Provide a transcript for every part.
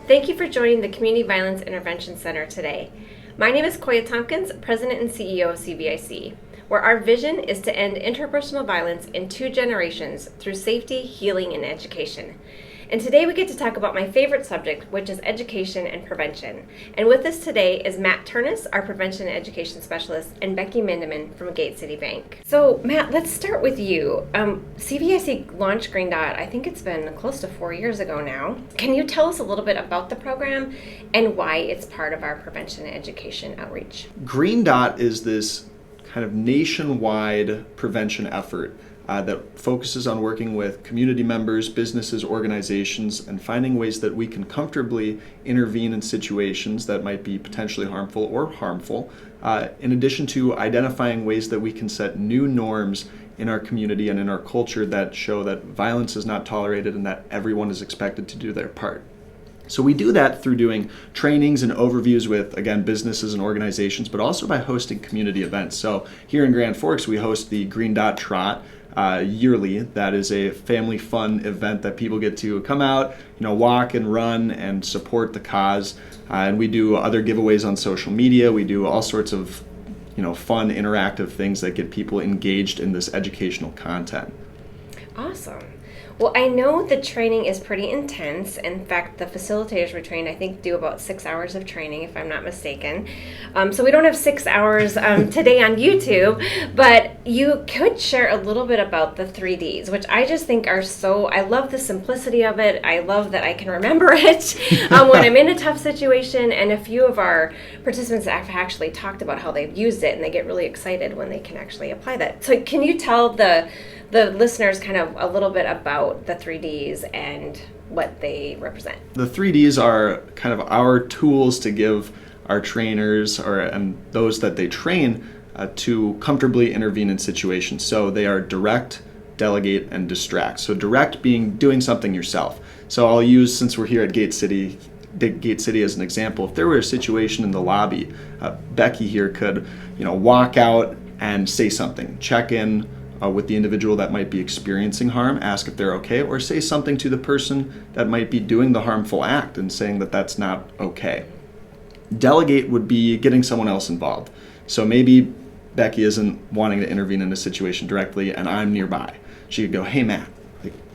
Thank you for joining the Community Violence Intervention Center today. My name is Koya Tompkins, President and CEO of CVIC, where our vision is to end interpersonal violence in 2 generations through safety, healing, and education. And today we get to talk about my favorite subject, which is education and prevention. And with us today is Matt Turnus, our Prevention and Education Specialist, and Becky Mindeman from Gate City Bank. So Matt, let's start with you. CVIC launched Green Dot, I think it's been close to 4 years ago now. Can you tell us a little bit about the program and why it's part of our prevention and education outreach? Green Dot is this kind of nationwide prevention effort that focuses on working with community members, businesses, organizations, and finding ways that we can comfortably intervene in situations that might be potentially harmful or harmful, in addition to identifying ways that we can set new norms in our community and in our culture that show that violence is not tolerated and that everyone is expected to do their part. So we do that through doing trainings and overviews with, again, businesses and organizations, but also by hosting community events. So here in Grand Forks, we host the Green Dot Trot yearly. That is a family fun event that people get to come out, walk and run and support the cause. And we do other giveaways on social media. We do all sorts of, fun, interactive things that get people engaged in this educational content. Awesome. Well, I know the training is pretty intense. In fact, the facilitators we train, I think, do about 6 hours of training, if I'm not mistaken. So we don't have 6 hours today on YouTube, but you could share a little bit about the 3Ds, which I just think are I love the simplicity of it. I love that I can remember it when I'm in a tough situation, and a few of our participants have actually talked about how they've used it, and they get really excited when they can actually apply that. So can you tell the listeners kind of a little bit about the 3Ds and what they represent? The 3Ds are kind of our tools to give our trainers and those that they train to comfortably intervene in situations. So they are direct, delegate, and distract. So direct being doing something yourself. So I'll use, since we're here at Gate City as an example, if there were a situation in the lobby, Becky here could walk out and say something, check in with the individual that might be experiencing harm, ask if they're okay, or say something to the person that might be doing the harmful act and saying that that's not okay. Delegate would be getting someone else involved. So maybe Becky isn't wanting to intervene in a situation directly and I'm nearby. She could go, "Hey Matt,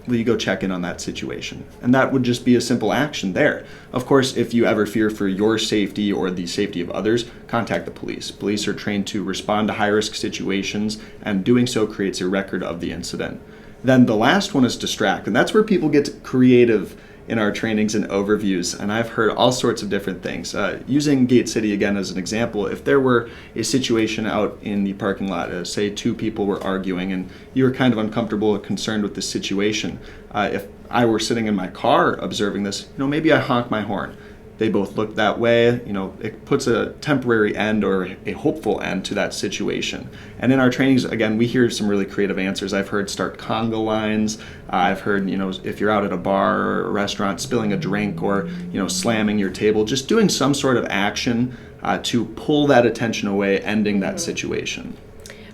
will you go check in on that situation?" And that would just be a simple action there. Of course, if you ever fear for your safety or the safety of others, contact the police. Police are trained to respond to high-risk situations, and doing so creates a record of the incident. Then the last one is distract, and that's where people get creative in our trainings and overviews, and I've heard all sorts of different things. Using Gate City again as an example, if there were a situation out in the parking lot, say 2 people were arguing and you were kind of uncomfortable or concerned with the situation, if I were sitting in my car observing this, maybe I honk my horn. They both look that way, it puts a temporary end or a hopeful end to that situation. And in our trainings, again, we hear some really creative answers. I've heard start conga lines. I've heard, if you're out at a bar or a restaurant, spilling a drink or, slamming your table, just doing some sort of action to pull that attention away, ending that situation.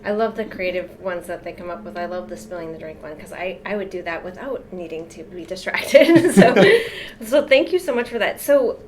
I love the creative ones that they come up with. I love the spilling the drink one because I would do that without needing to be distracted. So thank you so much for that. So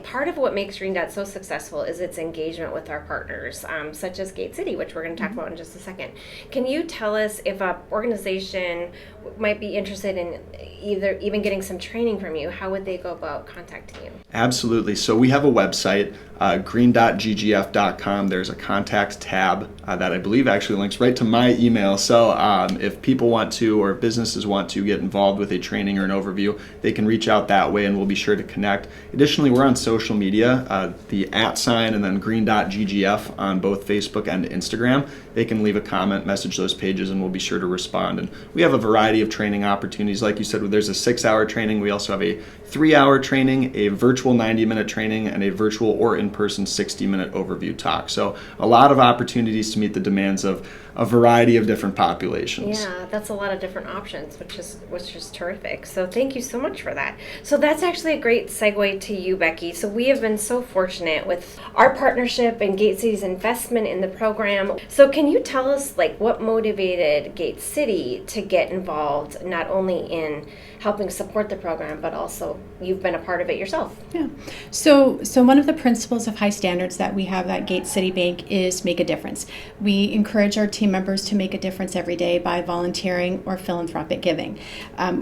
part of what makes Green Dot so successful is its engagement with our partners, such as Gate City, which we're going to talk about in just a second. Can you tell us if an organization might be interested in even getting some training from you, how would they go about contacting you? Absolutely. So we have a website, green.ggf.com. There's a contact tab that I believe actually links right to my email. So if people want to, or businesses want to get involved with a training or an overview, they can reach out that way and we'll be sure to connect. Additionally, we're on social media, the @ and then green.ggf on both Facebook and Instagram. They can leave a comment, message those pages, and we'll be sure to respond. And we have a variety of training opportunities. Like you said, there's a 6-hour training. We also have a 3-hour training, a virtual 90-minute training, and a virtual or in-person 60-minute overview talk. So a lot of opportunities to meet the demands of a variety of different populations. Yeah, that's a lot of different options, which is terrific. So thank you so much for that. So that's actually a great segue to you, Becky. So we have been so fortunate with our partnership and Gate City's investment in the program. So can you tell us like what motivated Gate City to get involved not only in helping support the program, but also you've been a part of it yourself? Yeah. So one of the principles of high standards that we have at Gate City Bank is make a difference. We encourage our team members to make a difference every day by volunteering or philanthropic giving.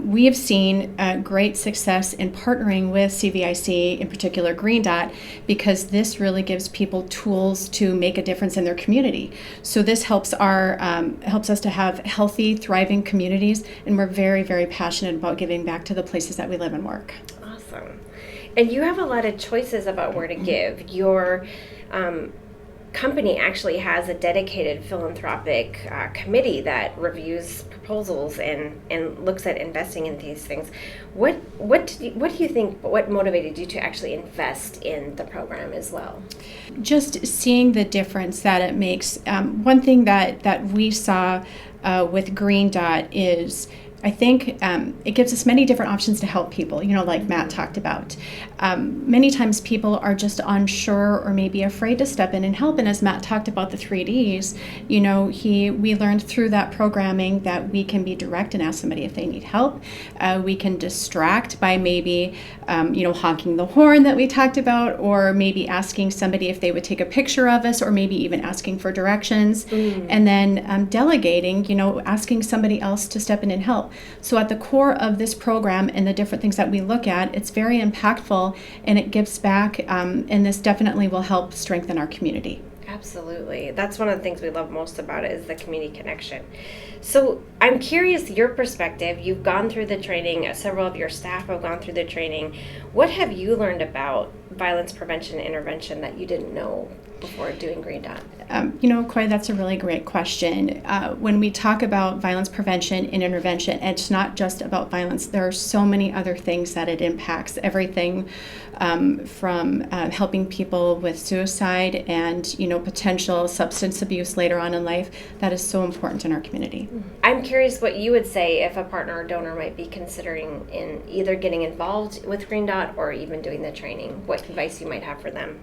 We have seen great success in partnering with CVIC, in particular Green Dot, because this really gives people tools to make a difference in their community. So this helps us to have healthy, thriving communities, and we're very, very passionate about giving back to the places that we live and work. Awesome. And you have a lot of choices about where to give. Your company actually has a dedicated philanthropic committee that reviews proposals and looks at investing in these things. What do you think, what motivated you to actually invest in the program as well? Just seeing the difference that it makes. One thing that we saw with Green Dot is I think it gives us many different options to help people, like Matt talked about. Many times people are just unsure or maybe afraid to step in and help. And as Matt talked about the 3Ds, we learned through that programming that we can be direct and ask somebody if they need help. We can distract by maybe, honking the horn that we talked about, or maybe asking somebody if they would take a picture of us, or maybe even asking for directions. And then delegating, asking somebody else to step in and help. So at the core of this program and the different things that we look at, it's very impactful and it gives back, and this definitely will help strengthen our community. Absolutely. That's one of the things we love most about it is the community connection. So I'm curious, your perspective, you've gone through the training, several of your staff have gone through the training. What have you learned about violence prevention and intervention that you didn't know before doing Green Dot? Coy, that's a really great question. When we talk about violence prevention and intervention, it's not just about violence. There are so many other things that it impacts. Everything from helping people with suicide and, potential substance abuse later on in life. That is so important in our community. I'm curious what you would say if a partner or donor might be considering in either getting involved with Green Dot or even doing the training. What advice you might have for them?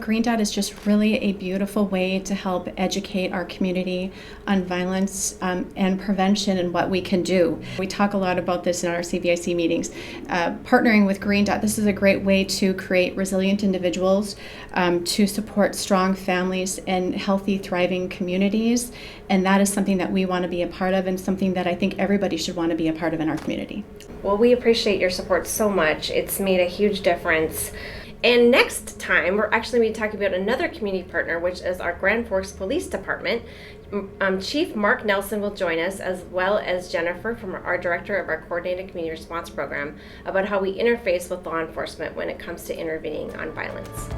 Green Dot is just really a beautiful way to help educate our community on violence and prevention and what we can do. We talk a lot about this in our CVIC meetings. Partnering with Green Dot, this is a great way to create resilient individuals, to support strong families and healthy, thriving communities. And that is something that we want to be a part of and something that I think everybody should want to be a part of in our community. Well, we appreciate your support so much. It's made a huge difference. And next time, we're actually going to be talking about another community partner, which is our Grand Forks Police Department. Chief Mark Nelson will join us, as well as Jennifer from our director of our Coordinated Community Response Program, about how we interface with law enforcement when it comes to intervening on violence.